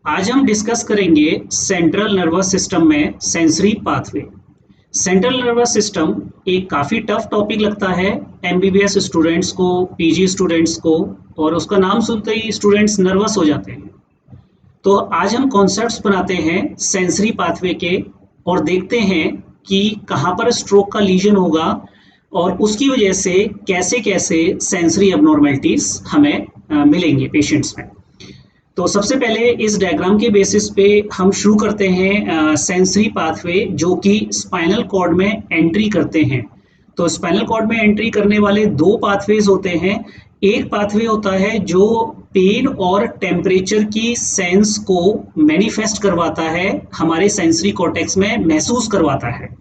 आज हम डिस्कस करेंगे सेंट्रल नर्वस सिस्टम में sensory pathway. Central nervous system एक काफ़ी टफ टॉपिक लगता है एमबीबीएस स्टूडेंट्स को, पीजी स्टूडेंट्स को, और उसका नाम सुनते ही स्टूडेंट्स नर्वस हो जाते हैं। तो आज हम कॉन्सेप्ट्स बनाते हैं सेंसरी पाथवे के और देखते हैं कि कहाँ पर स्ट्रोक का लीजन होगा और उसकी वजह से कैसे कैसे सेंसरी एबनॉर्मेलिटीज हमें मिलेंगे पेशेंट्स में। तो सबसे पहले इस डायग्राम के बेसिस पे हम शुरू करते हैं सेंसरी पाथवे जो कि स्पाइनल कॉर्ड में एंट्री करते हैं। तो स्पाइनल कॉर्ड में एंट्री करने वाले दो पाथवेज होते हैं। एक पाथवे होता है जो पेन और टेम्परेचर की सेंस को मैनिफेस्ट करवाता है, हमारे सेंसरी कॉर्टेक्स में महसूस करवाता है।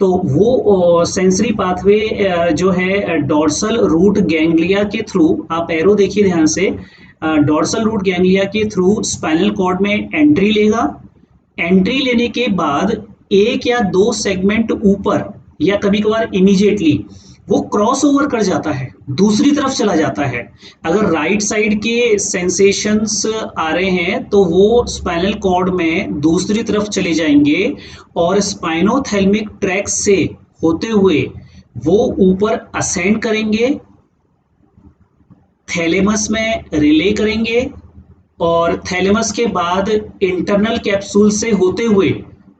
तो वो सेंसरी पाथवे जो है डॉर्सल रूट गैंग्लिया के थ्रू, आप एरो देखिए ध्यान से, डॉर्सल रूट गैंग्लिया के थ्रू स्पाइनल कॉर्ड में एंट्री लेगा। एंट्री लेने के बाद एक या दो सेगमेंट ऊपर या कभी कभार इमीडिएटली वो क्रॉस ओवर कर जाता है, दूसरी तरफ चला जाता है। अगर राइट साइड के सेंसेशंस आ रहे हैं तो वो स्पाइनल कॉर्ड में दूसरी तरफ चले जाएंगे और स्पाइनोथैलेमिक ट्रैक से होते हुए वो ऊपर असेंड करेंगे, थैलेमस में रिले करेंगे और थैलेमस के बाद इंटरनल कैप्सूल से होते हुए,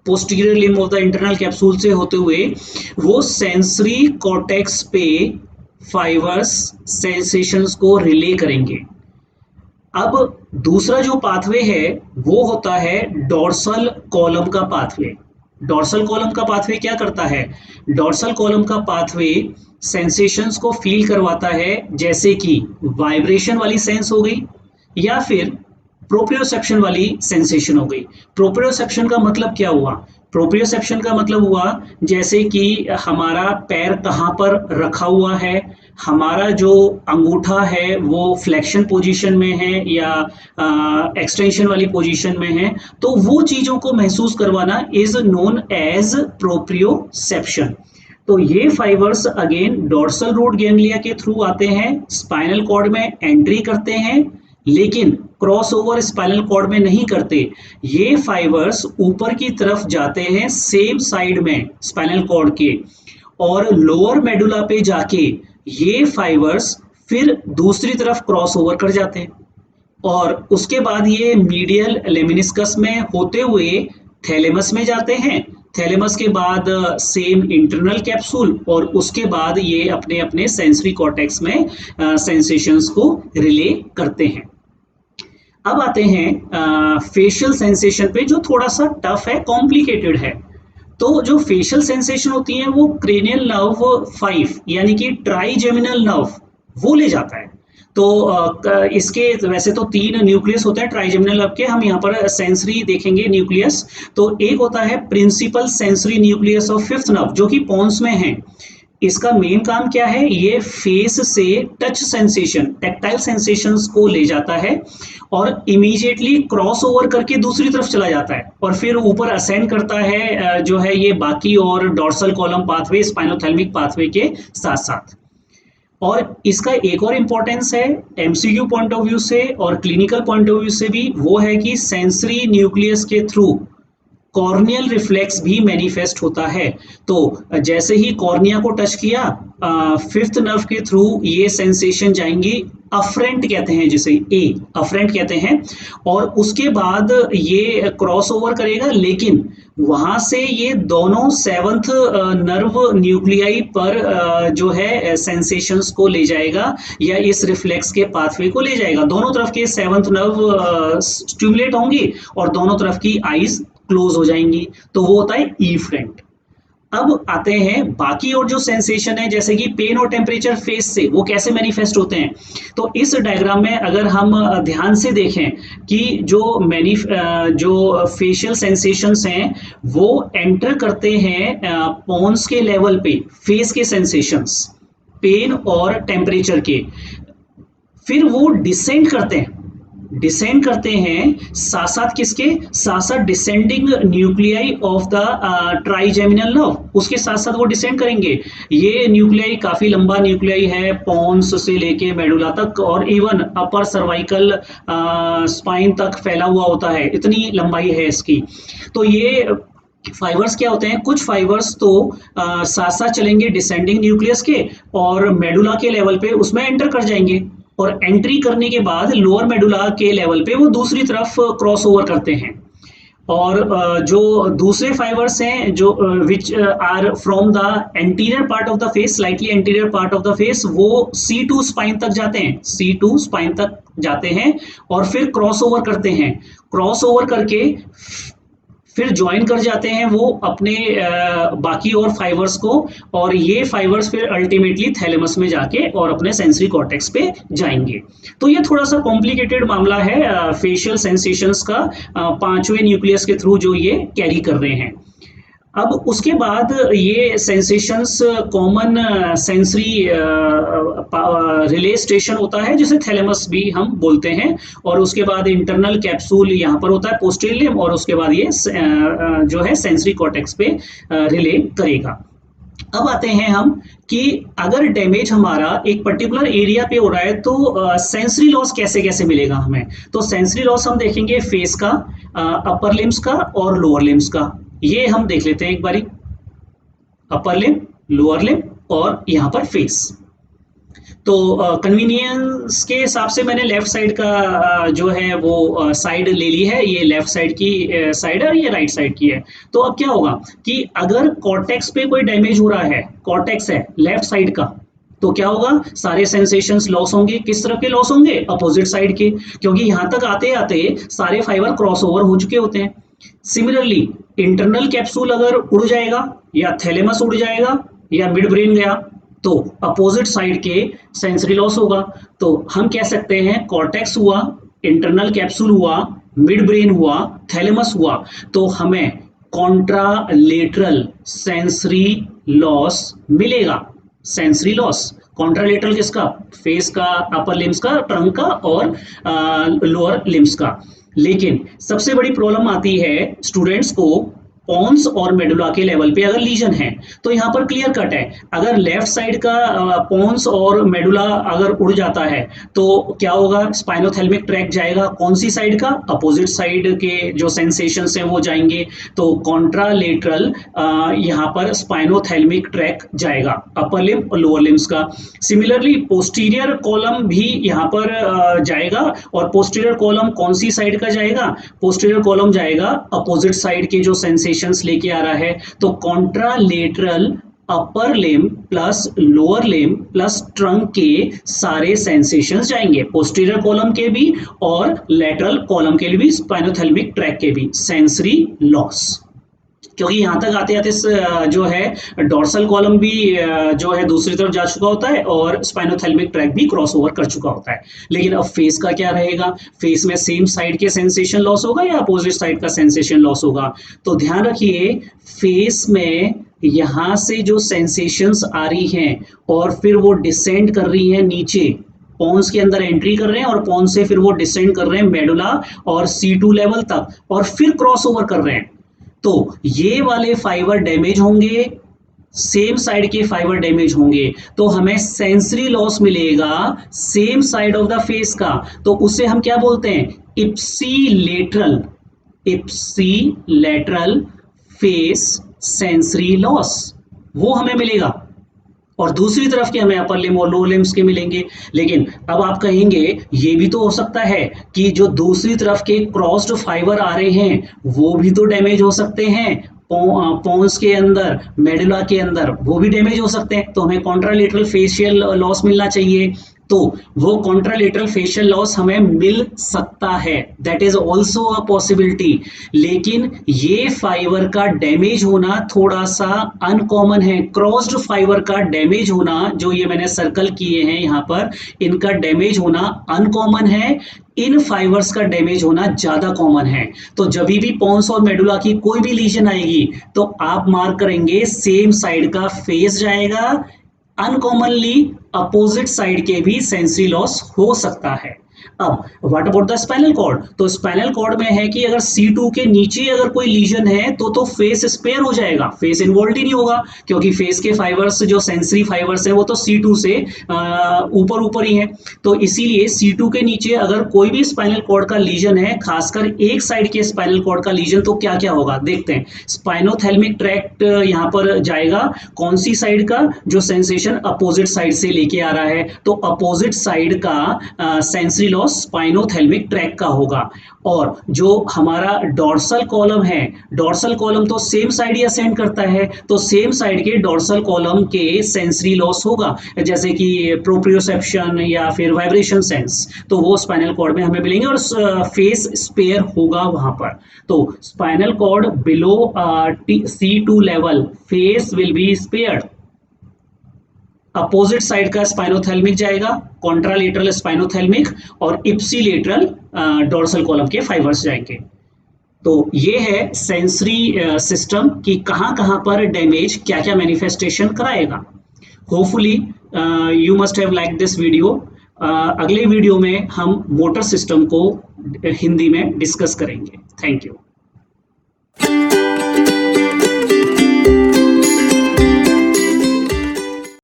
posterior limb of the internal capsule से होते हुए वो सेंसरी कॉर्टेक्स पे फाइबर्स सेंसेशंस को रिले करेंगे। अब दूसरा जो पाथवे है वो होता है डॉर्सल कॉलम का पाथवे। डॉर्सल कॉलम का पाथवे क्या करता है? डॉर्सल कॉलम का पाथवे सेंसेशंस को फील करवाता है, जैसे कि वाइब्रेशन वाली सेंस हो गई या फिर प्रोप्रियोसेप्शन वाली सेंसेशन हो गई। प्रोप्रियोसेप्शन का मतलब क्या हुआ? प्रोप्रियोसेप्शन का मतलब हुआ जैसे कि हमारा पैर कहाँ पर रखा हुआ है, हमारा जो अंगूठा है वो फ्लेक्शन पोजीशन में है या एक्सटेंशन वाली पोजीशन में है, तो वो चीजों को महसूस करवाना इज नोन एज प्रोप्रियोसेप्शन। तो ये fibres again dorsal root ganglia के थ्रू आते हैं, स्पाइनल कॉर्ड में एंट्री करते हैं, लेकिन क्रॉस ओवर स्पाइनल कॉर्ड में नहीं करते। ये फाइबर्स ऊपर की तरफ जाते हैं सेम साइड में स्पाइनल कॉर्ड के, और लोअर मेडुला पे जाके ये फाइबर्स फिर दूसरी तरफ क्रॉस ओवर कर जाते हैं और उसके बाद ये मीडियल लेमिनिस्कस में होते हुए थैलेमस में जाते हैं। थैलेमस के बाद सेम इंटरनल कैप्सूल और उसके बाद ये अपने अपने सेंसरी कॉर्टेक्स में सेंसेशंस को रिले करते हैं। अब आते हैं फेशियल सेंसेशन पे, जो थोड़ा सा टफ है, कॉम्प्लिकेटेड है। तो जो फेशियल सेंसेशन होती है वो क्रेनियल नर्व 5 यानी कि ट्राइजेमिनल नर्व वो ले जाता है। तो इसके वैसे तो 3 न्यूक्लियस होते हैं ट्राइजेमिनल नर्व के, हम यहाँ पर सेंसरी देखेंगे न्यूक्लियस। तो एक होता है principal sensory nucleus of fifth nerve जो कि पोन्स में है। इसका मेन काम क्या है? ये फेस से टच सेंसेशन, टेक्टाइल सेंसेशंस को ले जाता है और इमीडिएटली क्रॉस ओवर करके दूसरी तरफ चला जाता है और फिर ऊपर असेंड करता है जो है ये बाकी और dorsal column pathway, spinothalamic pathway के साथ साथ। और इसका एक और इम्पोर्टेंस है एमसीक्यू पॉइंट ऑफ व्यू से और क्लिनिकल पॉइंट ऑफ व्यू से भी, वो है कि सेंसरी न्यूक्लियस के थ्रू कॉर्नियल रिफ्लेक्स भी मैनिफेस्ट होता है। तो जैसे ही कॉर्निया को टच किया, फिफ्थ नर्व के थ्रू ये सेंसेशन जाएंगी, अफरेंट कहते हैं जिसे, अफरेंट कहते हैं, और उसके बाद ये क्रॉस ओवर करेगा, लेकिन वहां से ये दोनों सेवंथ नर्व न्यूक्लियाई पर जो है सेंसेशंस को ले जाएगा या इस रिफ्लेक्स के पाथवे को ले जाएगा। दोनों तरफ के सेवंथ नर्व स्टिमुलेट होंगी और दोनों तरफ की आईज क्लोज हो जाएंगी, तो वो होता है इफरेंट। अब आते हैं बाकी और जो सेंसेशन है, जैसे कि पेन और टेम्परेचर फेस से, वो कैसे मैनिफेस्ट होते हैं। तो इस डायग्राम में अगर हम ध्यान से देखें कि जो फेशियल सेंसेशंस हैं वो एंटर करते हैं पोन्स के लेवल पे, फेस के सेंसेशंस पेन और टेम्परेचर के, फिर वो डिसेंड करते हैं डिसेंड करते हैं साथ साथ किसके साथ साथ descending nuclei of the trigeminal nerve, उसके साथ साथ वो डिसेंड करेंगे। ये न्यूक्लियाई काफी लंबा न्यूक्लियाई है, पोन्स से लेके मेडुला तक और इवन अपर सर्वाइकल स्पाइन तक फैला हुआ होता है, इतनी लंबाई है इसकी। तो ये फाइबर्स क्या होते हैं, कुछ फाइबर्स तो साथ साथ चलेंगे डिसेंडिंग न्यूक्लियस के और मेडुला के लेवल पे उसमें एंटर कर जाएंगे, और एंट्री करने के बाद लोअर मेडुला के लेवल पे वो दूसरी तरफ क्रॉस ओवर करते हैं। और जो दूसरे फाइबर्स हैं जो which are from the anterior part of the face, slightly anterior part of the face, वो C2 स्पाइन तक जाते हैं, C2 स्पाइन तक जाते हैं और फिर क्रॉस ओवर करते हैं। क्रॉस ओवर करके फिर ज्वाइन कर जाते हैं वो अपने बाकी और फाइबर्स को, और ये फाइबर्स फिर अल्टीमेटली थैलेमस में जाके और अपने सेंसरी कॉर्टेक्स पे जाएंगे। तो ये थोड़ा सा कॉम्प्लिकेटेड मामला है फेशियल सेंसेशंस का, पांचवें न्यूक्लियस के थ्रू जो ये कैरी कर रहे हैं। अब उसके बाद ये sensations common sensory relay station होता है जिसे थैलेमस भी हम बोलते हैं, और उसके बाद इंटरनल कैप्सूल यहाँ पर होता है पोस्टीरियर लिम्ब, और उसके बाद ये जो है सेंसरी कॉर्टेक्स पे रिले करेगा। अब आते हैं हम कि अगर डैमेज हमारा एक पर्टिकुलर एरिया पे हो रहा है तो सेंसरी लॉस कैसे कैसे मिलेगा हमें। तो सेंसरी लॉस हम देखेंगे फेस का, अपर लिम्स का और लोअर लिम्स का। ये हम देख लेते हैं एक बारी, अपर लिम्ब, लोअर लिम्ब और यहाँ पर फेस। तो कन्वीनियंस के हिसाब से मैंने लेफ्ट साइड का जो है वो साइड ले ली है, ये लेफ्ट साइड की साइड है और ये राइट साइड की है। तो अब क्या होगा कि अगर कॉर्टेक्स पे कोई डैमेज हो रहा है, कॉर्टेक्स है लेफ्ट साइड का, तो क्या होगा, सारे सेंसेशंस लॉस होंगे। किस तरफ के लॉस होंगे, अपोजिट साइड के, क्योंकि यहां तक आते आते सारे फाइबर क्रॉस ओवर हो चुके होते हैं। सिमिलरली इंटरनल कैप्सूल अगर उड़ जाएगा या थैलेमस उड़ जाएगा या मिड ब्रेन गया तो अपोजिट साइड के सेंसरी लॉस होगा। तो हम कह सकते हैं कॉर्टेक्स हुआ, इंटरनल कैप्सूल हुआ, मिड ब्रेन हुआ, थैलेमस हुआ, तो हमें कॉन्ट्रालेटरल सेंसरी लॉस मिलेगा। सेंसरी लॉस कॉन्ट्रालेटरल किसका, फेस का, अपर लिम्स का, ट्रंक का और लोअर लिम्स का। लेकिन सबसे बड़ी प्रॉब्लम आती है स्टूडेंट्स को पॉन्स और मेडुला के लेवल पे अगर लीजन है। तो यहाँ पर क्लियर कट है, अगर लेफ्ट साइड का पॉन्स और मेडुला अगर उड़ जाता है तो क्या होगा, स्पाइनोथेल्मिक ट्रैक जाएगा, कौन सी साइड का, अपोजिट साइड के जो सेंसेशंस हैं वो जाएंगे। तो कॉन्ट्रालेटरल यहाँ पर स्पाइनोथेल्मिक ट्रैक जाएगा अपर लिम्ब और लोअर लिम्स का। सिमिलरली पोस्टीरियर कॉलम भी यहाँ पर जाएगा, और पोस्टीरियर कॉलम कौन सी साइड का जाएगा, पोस्टीरियर कॉलम जाएगा अपोजिट साइड के जो सेंसेशंस लेके आ रहा है। तो contralateral upper limb plus lower limb plus trunk के सारे सेंसेशंस जाएंगे, पोस्टीरियर कॉलम के भी और लेटरल कॉलम के लिए भी, स्पाइनोथेल्मिक ट्रैक के भी। सेंसरी लॉस, क्योंकि यहां तक आते आते जो है डोर्सल कॉलम भी जो है दूसरी तरफ जा चुका होता है और स्पाइनोथेल्मिक ट्रैक भी क्रॉस ओवर कर चुका होता है। लेकिन अब फेस का क्या रहेगा, फेस में सेम साइड के सेंसेशन लॉस होगा या अपोजिट साइड का सेंसेशन लॉस होगा। तो ध्यान रखिए, फेस में यहां से जो सेंसेशंस आ रही हैं और फिर वो डिसेंड कर रही हैं नीचे, पॉन्स के अंदर एंट्री कर रहे हैं और पॉन्स से फिर वो डिसेंड कर रहे हैं मेडुला और C2 लेवल तक और फिर क्रॉस ओवर कर रहे हैं। तो ये वाले फाइबर डैमेज होंगे, सेम साइड के फाइबर डैमेज होंगे, तो हमें सेंसरी लॉस मिलेगा same side of the face का। तो उसे हम क्या बोलते हैं, इप्सीलेटरल, इप्सीलेटरल फेस सेंसरी लॉस, वो हमें मिलेगा। और दूसरी तरफ के हमें अपर लिम्ब और लोअर लिम्स के मिलेंगे। लेकिन अब आप कहेंगे ये भी तो हो सकता है कि जो दूसरी तरफ के क्रॉस्ड फाइबर आ रहे हैं वो भी तो डैमेज हो सकते हैं, पॉन्स के अंदर, मेडुला के अंदर वो भी डैमेज हो सकते हैं। तो हमें कॉन्ट्रालेटरल फेशियल लॉस मिलना चाहिए, तो वो कॉन्ट्रालेटरल फेशियल लॉस हमें मिल सकता है, that is also a possibility. लेकिन ये फाइबर का डैमेज होना थोड़ा सा अनकॉमन है। क्रॉस्ड फाइबर का डैमेज होना, जो ये मैंने सर्कल किए हैं यहाँ पर, इनका डैमेज होना अनकॉमन है, इन फाइबर्स का डैमेज होना ज्यादा कॉमन है। तो जब भी पॉन्स और मेडुला की कोई भी लीजन आएगी तो आप मार्क करेंगे सेम साइड का फेस जाएगा, अनकॉमनली अपोजिट साइड के भी सेंसरी लॉस हो सकता है। अब what about the spinal cord, तो स्पाइनल कॉर्ड में है कि अगर C2 के नीचे अगर कोई लीजन है तो फेस स्पेयर हो जाएगा, फेस इन्वॉल्व ही नहीं होगा, क्योंकि फेस के फाइबर्स जो सेंसरी फाइबर्स है वो तो C2 से ऊपर ऊपर ही है। तो इसीलिए C2 के नीचे अगर कोई भी स्पाइनल कॉर्ड का लीजन है, खासकर एक साइड के स्पाइनल कॉर्ड का लीजन, तो क्या क्या होगा देखते हैं। स्पाइनोथैलेमिक ट्रैक्ट यहाँ पर जाएगा, कौन सी साइड का, जो सेंसेशन अपोजिट साइड से लेके आ रहा है, तो अपोजिट साइड का सेंसरी लॉस स्पाइनोथैलेमिक ट्रैक का होगा। और जो हमारा डॉर्सल कॉलम है, डॉर्सल कॉलम तो सेम साइड ही असेंड करता है, तो सेम साइड के डॉर्सल कॉलम के सेंसरी लॉस होगा, जैसे कि प्रोप्रियोसेप्शन या फिर वाइब्रेशन सेंस, तो वो स्पाइनल कॉर्ड में हमें मिलेंगे और फेस स्पेयर होगा वहां पर। तो spinal cord below C2 level, face will be spared. Opposite side का स्पाइनोथैलेमिक जाएगा, कॉन्ट्रालेटरल स्पाइनोथैलेमिक, और इप्सिलेटरल डोर्सल कॉलम के फाइबर्स जाएंगे। तो ये है सेंसरी सिस्टम कि कहाँ कहाँ पर डैमेज क्या क्या मैनिफेस्टेशन कराएगा। Hopefully you must have like this video. अगले वीडियो में हम मोटर सिस्टम को हिंदी में डिस्कस करेंगे। Thank you.